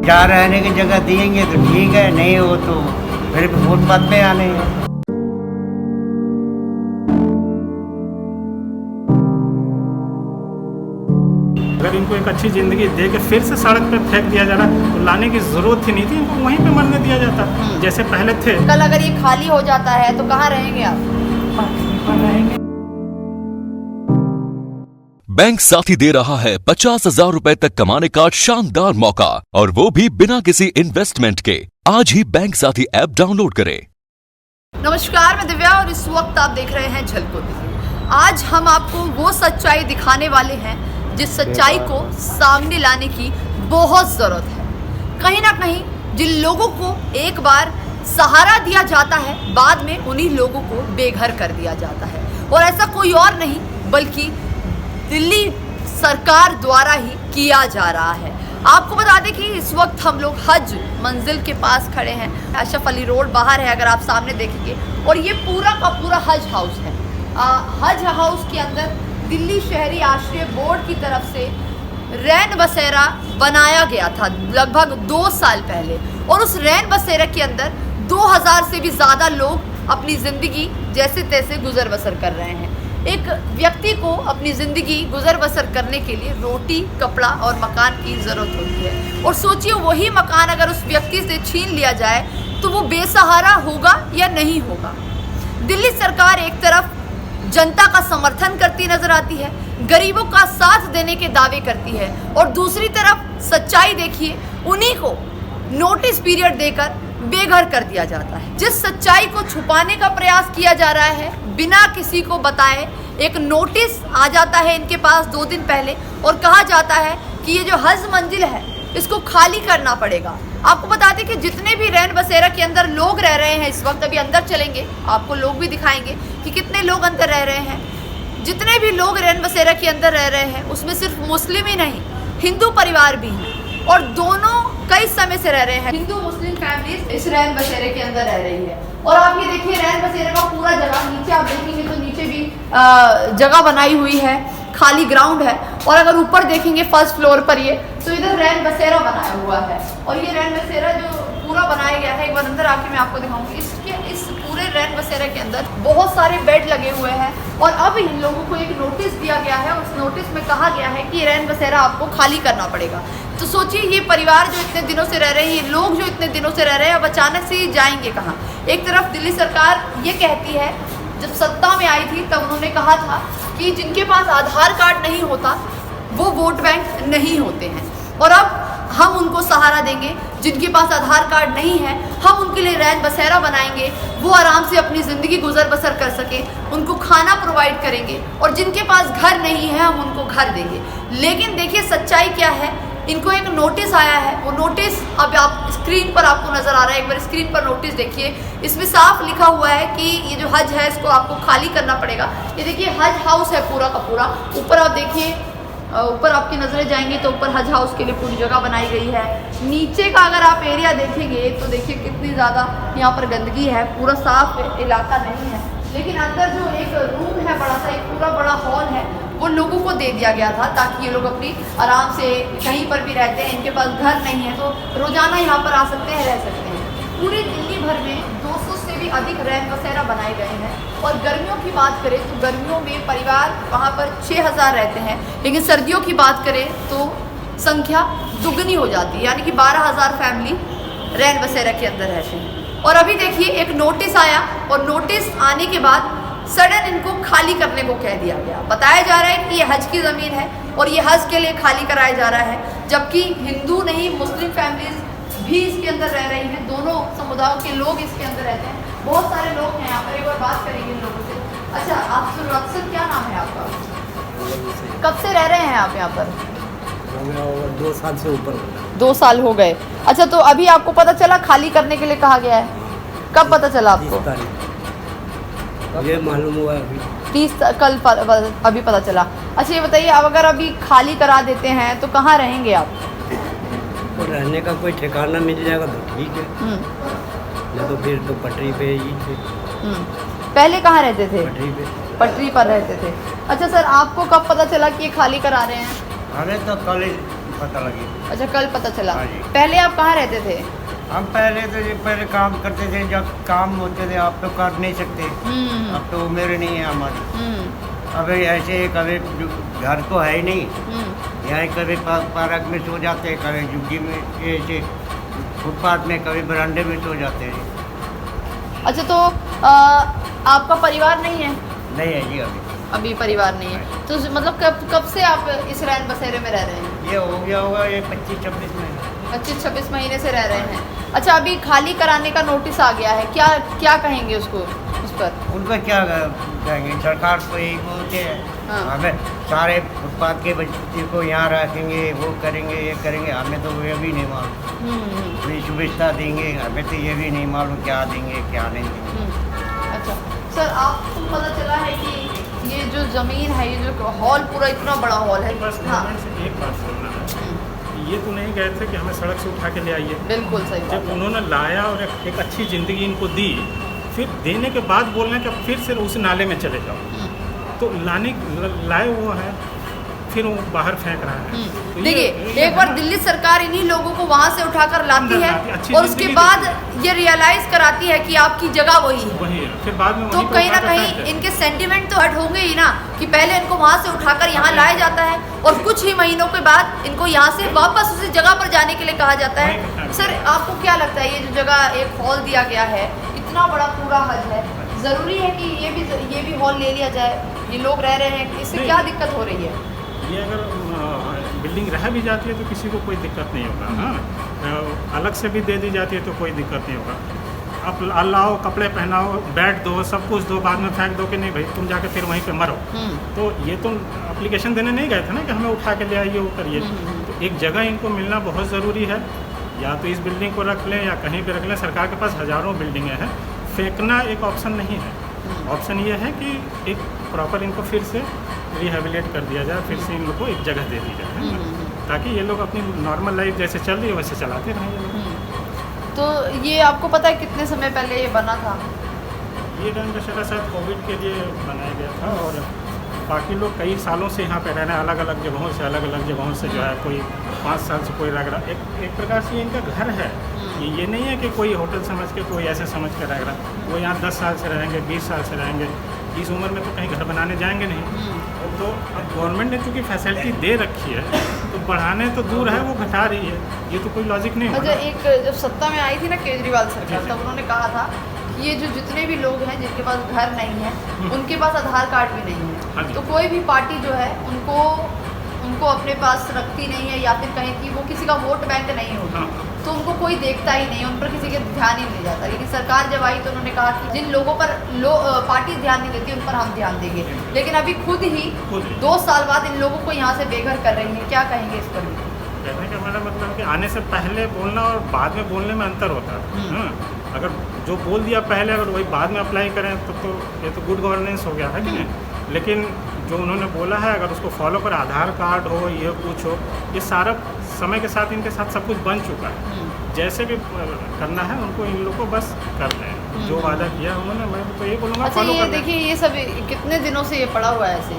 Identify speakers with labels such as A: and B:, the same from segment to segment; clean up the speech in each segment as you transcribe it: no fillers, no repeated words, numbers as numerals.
A: जहाँ रहने की जगह देंगे तो ठीक है, नहीं हो तो फिर फुटपाथ पे आने हैं।
B: अगर इनको एक अच्छी ज़िंदगी दे के फिर से सड़क पे फेंक दिया जा रहा तो लाने की ज़रूरत ही नहीं थी, इनको वहीं पे मरने दिया जाता जैसे पहले थे।
C: कल अगर ये खाली हो जाता है तो कहाँ रहेंगे आप?
B: रहेंगे।
D: बैंक साथी दे रहा है 50,000 रुपए तक कमाने का शानदार मौका, और वो भी बिना किसी इन्वेस्टमेंट के। आज ही बैंक साथी ऐप डाउनलोड करें।
C: नमस्कार, मैं दिव्या और इस वक्त आप देख रहे हैं झलको दिल्ली। आज हम आपको वो सच्चाई दिखाने वाले हैं जिस सच्चाई को सामने लाने की बहुत ज़रूरत है। कहीं ना कहीं जिन लोगों को एक बार सहारा दिया जाता है, बाद में उन्हीं लोगों को बेघर कर दिया जाता है, और ऐसा कोई और नहीं बल्कि दिल्ली सरकार द्वारा ही किया जा रहा है। आपको बता दें कि इस वक्त हम लोग हज मंजिल के पास खड़े हैं। अशरफ अली रोड बाहर है, अगर आप सामने देखेंगे, और ये पूरा का पूरा हज हाउस है। हज हाउस के अंदर दिल्ली शहरी आश्रय बोर्ड की तरफ से रैन बसेरा बनाया गया था लगभग 2 साल पहले, और उस रैन बसेरा के अंदर 2000 से भी ज़्यादा लोग अपनी ज़िंदगी जैसे तैसे गुजर बसर कर रहे हैं। एक व्यक्ति को अपनी ज़िंदगी गुजर बसर करने के लिए रोटी, कपड़ा और मकान की ज़रूरत होती है, और सोचिए वही मकान अगर उस व्यक्ति से छीन लिया जाए तो वो बेसहारा होगा या नहीं होगा। दिल्ली सरकार एक तरफ जनता का समर्थन करती नजर आती है, गरीबों का साथ देने के दावे करती है, और दूसरी तरफ सच्चाई देखिए, उन्हीं को नोटिस पीरियड देकर बेघर कर दिया जाता है। जिस सच्चाई को छुपाने का प्रयास किया जा रहा है, बिना किसी को बताए एक नोटिस आ जाता है इनके पास 2 दिन पहले, और कहा जाता है कि ये जो हज मंजिल है इसको खाली करना पड़ेगा। आपको बता दें कि जितने भी रैन बसेरा के अंदर लोग रह रहे हैं इस वक्त, अभी अंदर चलेंगे आपको लोग भी दिखाएंगे कि कितने लोग अंदर रह रहे हैं। जितने भी लोग रैन बसेरा के अंदर रह रहे हैं उसमें सिर्फ मुस्लिम ही नहीं, हिंदू परिवार भी हैं, और दोनों कई समय से रह रहे हैं। हिंदू मुस्लिम फैमिलीज इस रैन बसेरे के अंदर रह रही है। और आप ये देखिए रैन बसेरे का पूरा जगह, नीचे आप देखेंगे तो नीचे भी जगह बनाई हुई है, खाली ग्राउंड है, और अगर ऊपर देखेंगे फर्स्ट फ्लोर पर ये तो इधर रैन बसेरा बनाया हुआ है। और ये रैन बसेरा जो पूरा बनाया गया है, एक बार अंदर आके मैं आपको दिखाऊंगी। इस पूरे रैन बसेरा के अंदर बहुत सारे बेड लगे हुए हैं, और अब इन लोगों को एक नोटिस दिया गया है। उस नोटिस में कहा गया है कि रैन बसेरा आपको खाली करना पड़ेगा। तो सोचिए ये परिवार जो इतने दिनों से रह रहे हैं, ये लोग जो इतने दिनों से रह रहे हैं, अब अचानक से जाएंगे कहाँ? एक तरफ दिल्ली सरकार ये कहती है, जब सत्ता में आई थी तब उन्होंने कहा था कि जिनके पास आधार कार्ड नहीं होता वो वोट बैंक नहीं होते हैं, और अब हम उनको सहारा देंगे। जिनके पास आधार कार्ड नहीं है हम उनके लिए रैन बसेरा बनाएंगे, वो आराम से अपनी ज़िंदगी गुजर बसर कर सके, उनको खाना प्रोवाइड करेंगे, और जिनके पास घर नहीं है हम उनको घर देंगे। लेकिन देखिए सच्चाई क्या है, इनको एक नोटिस आया है। वो नोटिस अब आप स्क्रीन पर आपको नज़र आ रहा है, एक बार स्क्रीन पर नोटिस देखिए। इसमें साफ लिखा हुआ है कि ये जो हज है इसको आपको खाली करना पड़ेगा। ये देखिए हज हाउस है पूरा का पूरा। ऊपर आप देखिए, ऊपर आपकी नज़रें जाएंगी तो ऊपर हज हाउस के लिए पूरी जगह बनाई गई है। नीचे का अगर आप एरिया देखेंगे तो देखिए कितनी ज़्यादा यहाँ पर गंदगी है, पूरा साफ इलाका नहीं है। लेकिन अंदर जो एक रूम है बड़ा सा, एक पूरा बड़ा हॉल है, वो लोगों को दे दिया गया था ताकि ये लोग अपनी आराम से कहीं पर भी रहते हैं, इनके पास घर नहीं है तो रोज़ाना यहाँ पर आ सकते हैं, रह सकते हैं। पूरे दिल्ली भर में 200 से भी अधिक रैन बसेरा बनाए गए हैं, और गर्मियों की बात करें तो गर्मियों में परिवार वहाँ पर 6000 रहते हैं, लेकिन सर्दियों की बात करें तो संख्या दुगनी हो जाती है, यानी कि 12000 फैमिली रैन बसेरा के अंदर रहते हैं। और अभी देखिए एक नोटिस आया, और नोटिस आने के बाद सडन इनको खाली करने को कह दिया गया। बताया जा रहा है कि ये हज की ज़मीन है और ये हज के लिए खाली कराया जा रहा है, जबकि हिंदू नहीं मुस्लिम फैमिलीज भी इसके अंदर रह रही हैं। दोनों समुदायों के लोग इसके अंदर रहते हैं, बहुत सारे लोग हैं यहाँ पर। एक बार बात करेंगे इन लोगों से। अच्छा, आप अक्सर क्या नाम है आपका? कब से रह रहे हैं आप यहाँ पर?
A: 2 साल से ऊपर।
C: 2 साल हो गए। अच्छा, तो अभी आपको पता चला खाली करने के लिए कहा गया है? कब पता चला आपको?
A: 30 तारीख ये मालूम हुआ अभी।
C: 30 कल अभी पता चला। अच्छा ये बताइए, अब अगर अभी खाली करा देते हैं तो कहाँ रहेंगे आप?
A: तो रहने का कोई ठिकाना मिल जाएगा तो ठीक है, नहीं तो फिर तो पटरी पे ही थे।
C: पहले कहाँ रहते थे?
A: पटरी पे।
C: पटरी पर रहते थे। अच्छा सर, आपको कब पता चला कि ये खाली करा रहे हैं?
A: अरे तो कल पता लगी।
C: अच्छा, कल पता चला।
A: हाँ जी।
C: पहले आप कहाँ रहते थे?
A: हम पहले काम करते थे, जब काम होते थे आप तो कर नहीं सकते, अब तो उम्र नहीं है हमारी। अब ऐसे कभी घर तो है ही नहीं, यहाँ कभी पार्क में सो जाते हैं, कभी झुग्गी में, ऐसे फुटपाथ में, कभी बरामदे में सो जाते हैं।
C: अच्छा, तो आपका परिवार नहीं है?
A: नहीं है जी,
C: अभी परिवार नहीं है। तो मतलब कब से आप इस रैन बसेरे में रह रहे हैं?
A: ये हो गया होगा ये 25-26 महीने।
C: 25-26 महीने से रह रहे हैं। अच्छा, अभी खाली कराने का नोटिस आ गया है, क्या क्या कहेंगे उसको, उस पर?
A: उनका क्या कहेंगे, सरकार को यही बोलते हैं हमें सारे फुटपाथ के बच्चे को यहाँ रखेंगे, वो करेंगे, ये करेंगे, हमें तो ये भी नहीं मालूम। कोई सुविधा देंगे, हमें तो ये भी नहीं मालूम क्या देंगे क्या नहीं देंगे।
C: अच्छा सर, आपको पता चला है कि ये जो ज़मीन है, ये जो हॉल पूरा इतना बड़ा हॉल है,
B: बस गवर्नमेंट से एक बात बोलना है, ये तो नहीं गए थे कि हमें सड़क से उठा के ले आइए।
C: बिल्कुल सही बात
B: जब
C: है।
B: उन्होंने लाया और एक अच्छी ज़िंदगी इनको दी, फिर देने के बाद बोलना कि फिर से उस नाले में चले जाओ, तो लाए वो हैं, फिर वो बाहर फेंक रहा है। तो
C: देखिए, एक बार दिल्ली सरकार इन्हीं लोगों को वहाँ से उठाकर लाती है
B: अच्छी
C: और उसके
B: जिंदगी
C: बाद ये रियलाइज कराती है कि आपकी जगह वही है।
B: वही है, फिर बाद में
C: तो
B: वहीं पे
C: कहीं ना
B: उठा के
C: कहीं
B: फेंक देते।
C: इनके सेंटिमेंट तो हट होंगे ही ना, कि पहले इनको वहाँ से उठाकर यहाँ लाया जाता है और कुछ ही महीनों के बाद इनको यहाँ से वापस उसी जगह पर जाने के लिए कहा जाता है। सर, आपको क्या लगता है, ये जो जगह एक हॉल दिया गया है, इतना बड़ा पूरा हज है, ज़रूरी है कि ये भी हॉल ले लिया जाए? ये लोग रह रहे हैं, इससे क्या दिक्कत हो रही है?
B: ये अगर बिल्डिंग रह भी जाती है तो किसी को कोई दिक्कत नहीं होगा। हाँ, अलग से भी दे दी जाती है तो कोई दिक्कत नहीं होगा। आप लाओ, कपड़े पहनाओ, बैठ दो, सब कुछ दो, बाद में फेंक दो कि नहीं भाई तुम जाके फिर वहीं पे मरो। तो ये तो एप्लीकेशन देने नहीं गए थे ना कि हमें उठा के ले आइए, वो करिए। तो एक जगह इनको मिलना बहुत ज़रूरी है, या तो इस बिल्डिंग को रख लें या कहीं पर रख लें। सरकार के पास हज़ारों बिल्डिंगें हैं, फेंकना एक ऑप्शन नहीं है। ऑप्शन ये है कि एक प्रॉपर इनको फिर से रिहेबिलिट कर दिया जाए, फिर से इन लोग को एक जगह दे दी जाए, ताकि ये लोग अपनी नॉर्मल लाइफ जैसे चल रही है वैसे चलाते रहें ये लोग।
C: तो ये आपको पता है कितने समय पहले ये बना था?
B: ये रैन बसेरा शायद कोविड के लिए बनाया गया था, और बाकी लोग कई सालों से यहाँ पे रह रहे हैं, अलग अलग जगहों से जो है, कोई 5 साल से कोई रह रहा। एक प्रकार से इनका घर है। ये नहीं है कि कोई होटल समझ के, कोई ऐसे समझ के रह रहा। वो यहाँ 10 साल से रहेंगे, 20 साल से रहेंगे, इस उम्र में तो कहीं घर बनाने जाएंगे नहीं। तो अब गवर्नमेंट ने चूँकि फैसिलिटी दे रखी है, तो बढ़ाने तो दूर है, वो घटा रही है। ये तो कोई लॉजिक नहीं
C: अच्छा,
B: होगा।
C: एक जब सत्ता में आई थी ना केजरीवाल सरकार, तब उन्होंने कहा था कि ये जो जितने भी लोग हैं जिनके पास घर नहीं है, उनके पास आधार कार्ड भी नहीं
B: हाँ
C: है,
B: जी।
C: तो कोई भी पार्टी जो है उनको अपने पास रखती नहीं है, या फिर कहें कि वो किसी का वोट बैंक नहीं होता, तो उनको कोई देखता ही नहीं, उन पर किसी के ध्यान ही नहीं जाता। लेकिन सरकार जब आई तो उन्होंने कहा कि जिन लोगों पर पार्टी ध्यान नहीं देती उन पर हम ध्यान देंगे। लेकिन अभी खुद ही 2 साल बाद इन लोगों को यहाँ से बेघर कर रही है, क्या कहेंगे इस पर?
B: कहने का मेरा मतलब कि आने से पहले बोलना और बाद में बोलने में अंतर होता है। अगर जो बोल दिया पहले, अगर वही बाद में अप्लाई करें तो ये तो गुड गवर्नेंस हो गया है कि नहीं। लेकिन जो उन्होंने बोला है, अगर उसको फॉलो कर, आधार कार्ड हो, ये कुछ हो, ये सारा समय के साथ इनके साथ सब कुछ बन चुका है। जैसे भी करना है उनको, इन लोग को बस कर दें जो वादा किया उन्होंने। मैं तो ये बोलूँगा
C: अच्छा,
B: फॉलो
C: ये
B: कर दें।
C: देखिए, ये सब कितने दिनों से ये पड़ा हुआ है ऐसे?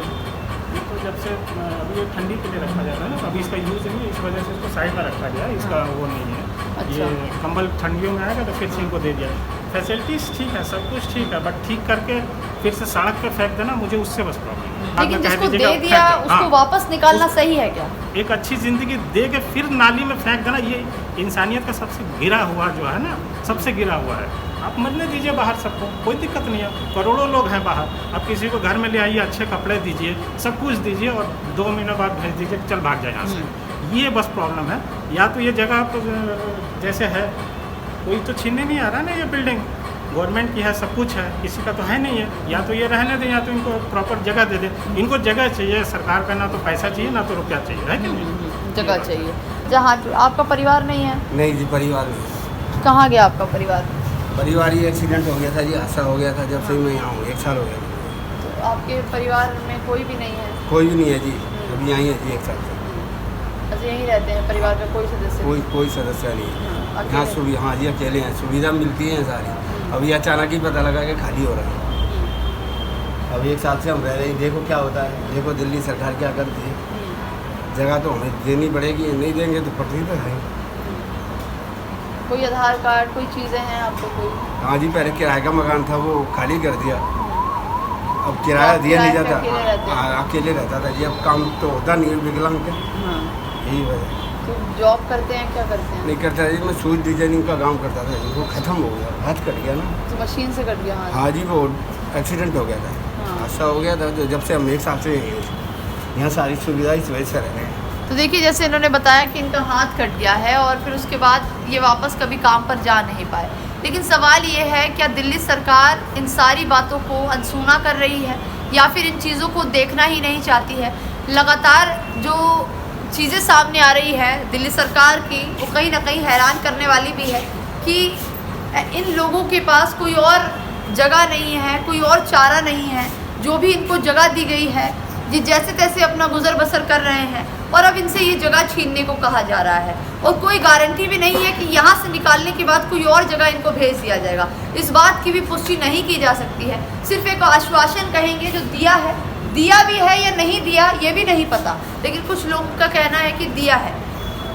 B: ये तो जब से अभी ये ठंडी के लिए रखा जाता है ना, अभी इसका यूज़ नहीं है, इस वजह से इसको साइड में रखा गया है, इसका वो नहीं है।
C: अच्छा।
B: ये कंबल ठंडियों में आएगा तो फिर से इनको दे दिया। फैसिलिटीज़ ठीक है, सब कुछ ठीक है, बट ठीक करके फिर से सड़क पे फेंक देना, मुझे उससे बस प्रॉब्लम है।
C: लेकिन जिसको दे दिया उसको वापस निकालना सही है क्या?
B: एक अच्छी ज़िंदगी दे के फिर नाली में फेंक देना, ये इंसानियत का सबसे गिरा हुआ जो है ना, सबसे गिरा हुआ है। आप मरने दीजिए बाहर सबको, कोई दिक्कत नहीं है, करोड़ों लोग हैं बाहर। आप किसी को घर में ले आइए, अच्छे कपड़े दीजिए, सब कुछ दीजिए, और 2 महीने बाद भेज दीजिए कि चल भाग जाए यहाँ से। ये बस प्रॉब्लम है। या तो ये जगह आप जैसे है, कोई तो छीनने नहीं आ रहा ना, ये बिल्डिंग गवर्नमेंट की है, सब कुछ है, किसी का तो है नहीं है। या तो ये रहने दें, या तो इनको प्रॉपर जगह दे दें। इनको जगह चाहिए, सरकार का ना तो पैसा चाहिए ना तो रुपया चाहिए, है कि नहीं?
C: जगह चाहिए। जहाँ आपका परिवार नहीं है?
A: नहीं जी, परिवार में।
C: कहाँ गया आपका परिवार?
A: परिवार ये एक्सीडेंट हो गया था जी, हादसा हो गया था जब से मैं यहाँ हूँ, 1 साल हो गया।
C: तो आपके परिवार में कोई भी नहीं है?
A: कोई भी नहीं है जी, अभी यहीं है जी 1 साल से।
C: अच्छा, यहीं रहते हैं, परिवार का कोई सदस्य?
A: कोई सदस्य नहीं है यहाँ।
C: अकेले?
A: सुविधा, हाँ जी अकेले हैं, सुविधा मिलती है सारी। अभी अचानक ही पता लगा कि खाली हो रहा है। अभी 1 साल से हम रह रहे हैं, देखो क्या होता है, देखो दिल्ली सरकार क्या करती है।
E: जगह तो हमें देनी पड़ेगी, नहीं देंगे तो पटरी पर है।
C: कोई आधार कार्ड, कोई चीज़ें हैं आपको कोई?
E: हाँ जी, पहले किराए का मकान था वो खाली कर दिया, अब किराया दिया नहीं जाता। अकेले रहता था जी, अब काम तो होता नहीं है विकलांग के, यही वजह।
C: तो जॉब करते हैं, क्या करते हैं?
E: नहीं करता जी, मैं सूट डिजाइनिंग का काम करता था, वो ख़त्म हो गया, हाथ कट गया ना।
C: तो मशीन से कट गया हाथ?
E: हाँ जी, वो एक्सीडेंट हो गया था, हादसा हो गया था। तो जब से हम एक साल से यहाँ सारी सुविधा इस वजह से रह रहे हैं।
C: तो देखिए, जैसे इन्होंने बताया कि इनका हाथ कट गया है और फिर उसके बाद ये वापस कभी काम पर जा नहीं पाए। लेकिन सवाल ये है, क्या दिल्ली सरकार इन सारी बातों को अनसुना कर रही है या फिर इन चीज़ों को देखना ही नहीं चाहती है? लगातार जो चीज़ें सामने आ रही है दिल्ली सरकार की, वो कहीं ना कहीं हैरान करने वाली भी है कि इन लोगों के पास कोई और जगह नहीं है, कोई और चारा नहीं है। जो भी इनको जगह दी गई है, ये जैसे तैसे अपना गुजर बसर कर रहे हैं और अब इनसे ये जगह छीनने को कहा जा रहा है और कोई गारंटी भी नहीं है कि यहाँ से निकालने के बाद कोई और जगह इनको भेज दिया जाएगा। इस बात की भी पुष्टि नहीं की जा सकती है, सिर्फ एक आश्वासन कहेंगे जो दिया है, दिया भी है या नहीं दिया ये भी नहीं पता, लेकिन कुछ लोगों का कहना है कि दिया है।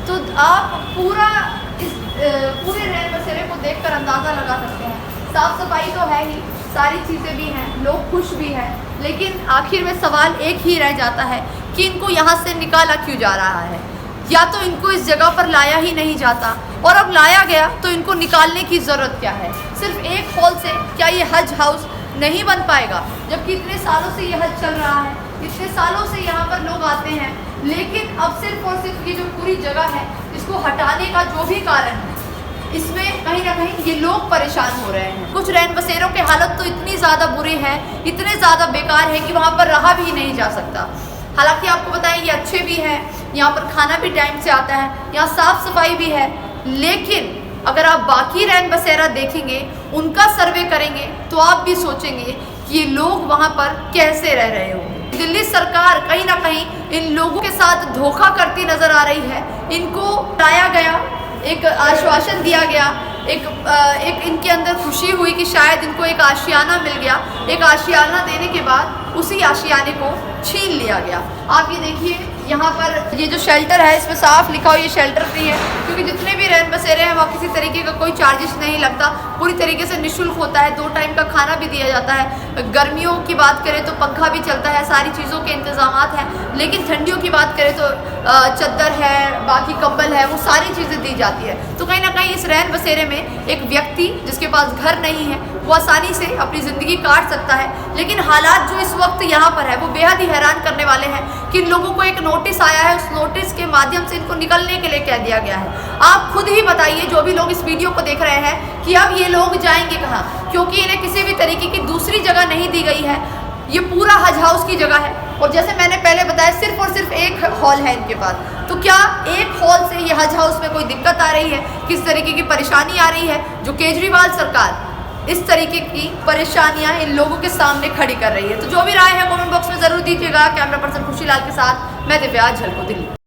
C: तो आप पूरा इस पूरे रैन बसेरे को देखकर अंदाज़ा लगा सकते हैं, साफ सफाई तो है ही, सारी चीज़ें भी हैं, लोग खुश भी हैं, लेकिन आखिर में सवाल एक ही रह जाता है कि इनको यहाँ से निकाला क्यों जा रहा है? या तो इनको इस जगह पर लाया ही नहीं जाता, और अब लाया गया तो इनको निकालने की ज़रूरत क्या है? सिर्फ एक हॉल से क्या ये हज हाउस नहीं बन पाएगा? जबकि इतने सालों से ये हज चल रहा है, इतने सालों से यहाँ पर लोग आते हैं, लेकिन अब सिर्फ और सिर्फ ये जो पूरी जगह है इसको हटाने का जो भी कारण है, इसमें कहीं ना कहीं ये लोग परेशान हो रहे हैं। कुछ रैन बसेरों की हालत तो इतनी ज़्यादा बुरी है, इतने ज़्यादा बेकार है कि वहाँ पर रहा भी नहीं जा सकता। हालांकि आपको बताएं ये अच्छे भी हैं, यहाँ पर खाना भी टाइम से आता है, यहाँ साफ़ सफाई भी है, लेकिन अगर आप बाकी रैन बसेरा देखेंगे, उनका सर्वे करेंगे, तो आप भी सोचेंगे कि ये लोग वहाँ पर कैसे रह रहे होंगे। दिल्ली सरकार कहीं ना कहीं इन लोगों के साथ धोखा करती नज़र आ रही है। इनको लाया गया, एक आश्वासन दिया गया, एक इनके अंदर खुशी हुई कि शायद इनको एक आशियाना मिल गया, एक आशियाना देने के बाद उसी आशियाने को छीन लिया गया। आप ये देखिए, यहाँ पर ये जो शेल्टर है इसमें साफ लिखा हो ये शेल्टर नहीं है, क्योंकि जितने भी रैन बसेरे हैं वहाँ किसी तरीके का कोई चार्जेस नहीं लगता, पूरी तरीके से निःशुल्क होता है, 2 टाइम का खाना भी दिया जाता है। गर्मियों की बात करें तो पंखा भी चलता है, सारी चीज़ों के इंतजामात हैं, लेकिन ठंडियों की बात करें तो चद्दर है, बाकी कंबल है, वो सारी चीज़ें दी जाती है। तो कहीं ना कहीं इस रैन बसेरे में एक व्यक्ति जिसके पास घर नहीं है वो आसानी से अपनी ज़िंदगी काट सकता है, लेकिन हालात जो इस वक्त यहाँ पर है वो बेहद ही हैरान करने वाले हैं कि इन लोगों को एक नोटिस आया है, उस नोटिस के माध्यम से इनको निकलने के लिए कह दिया गया है। आप खुद ही बताइए, जो भी लोग इस वीडियो को देख रहे हैं, कि अब ये लोग जाएंगे कहाँ? क्योंकि इन्हें किसी भी तरीके की दूसरी जगह नहीं दी गई है, ये पूरा हज हाउस की जगह है, और जैसे मैंने पहले बताया सिर्फ और सिर्फ एक हॉल है इनके पास। तो क्या एक हॉल से ये हज हाउस में कोई दिक्कत आ रही है, किस तरीके की परेशानी आ रही है, जो केजरीवाल सरकार इस तरीके की परेशानियां इन लोगों के सामने खड़ी कर रही है? तो जो भी राय है कमेंट बॉक्स में जरूर दीजिएगा। कैमरा पर्सन खुशीलाल के साथ मैं दिव्या, झलको दिल्ली।